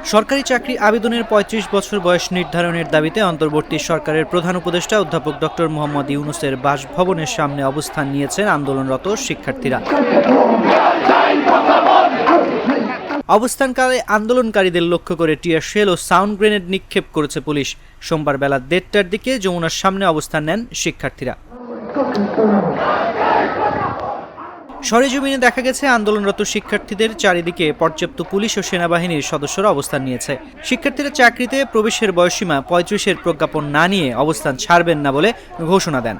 সরকারি চাকরি আবেদনের ৩৫ বছর বয়স নির্ধারণের দাবিতে অন্তর্বর্তী সরকারের প্রধান উপদেষ্টা অধ্যাপক ডক্টর মোহাম্মদ ইউনূসের বাসভবনের সামনে অবস্থান নিয়েছেন আন্দোলনরত শিক্ষার্থীরা। অবস্থানকালে আন্দোলনকারীদের লক্ষ্য করে টিয়ার শেল ও সাউন্ড গ্রেনেড নিক্ষেপ করেছে পুলিশ। সোমবার বেলা ১:৩০টার দিকে যমুনার সামনে অবস্থান নেন শিক্ষার্থীরা। সরেজমিনে দেখা গেছে আন্দোলনরত শিক্ষার্থীদের চারিদিকে পর্যাপ্ত পুলিশ ও সেনাবাহিনীর সদস্যরা অবস্থান নিয়েছে। শিক্ষার্থীরা চাকরিতে প্রবেশের বয়সসীমা ৩৫-এর প্রজ্ঞাপন না নিয়ে অবস্থান ছাড়বেন না বলে ঘোষণা দেন।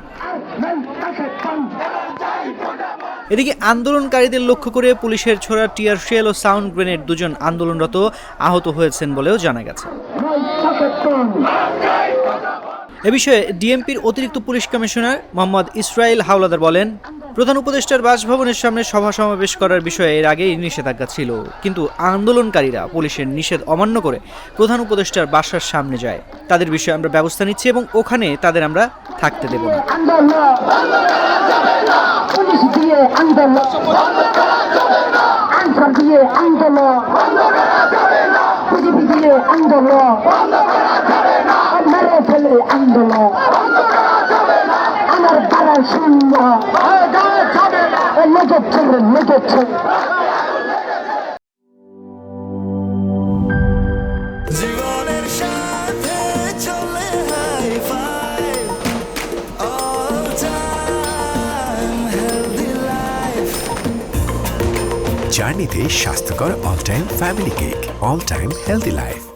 এদিকে আন্দোলনকারীদের লক্ষ্য করে পুলিশের ছোড়া টিয়ার শেল ও সাউন্ড গ্রেনেড দুজন আন্দোলনরত আহত হয়েছেন বলেও জানা গেছে। এ বিষয়ে ডিএমপির অতিরিক্ত পুলিশ কমিশনার মোহাম্মদ ইসরাইল হাওলাদার বলেন, প্রধান উপদেষ্টার বাসভবনের সামনে সভা সমাবেশ করার বিষয়ে এর আগেই নিষেধাজ্ঞা ছিল, কিন্তু আন্দোলনকারীরা পুলিশের নিষেধ অমান্য করে প্রধান উপদেষ্টার বাসার সামনে যায়। তাদের বিষয়ে আমরা ব্যবস্থা নিচ্ছি এবং ওখানে তাদের আমরা থাকতে দেব না। জীবনের সাথে চলে hi-fi, all time healthy life। জার্নিতে স্বাস্থ্যকর all time family cake, all time healthy life.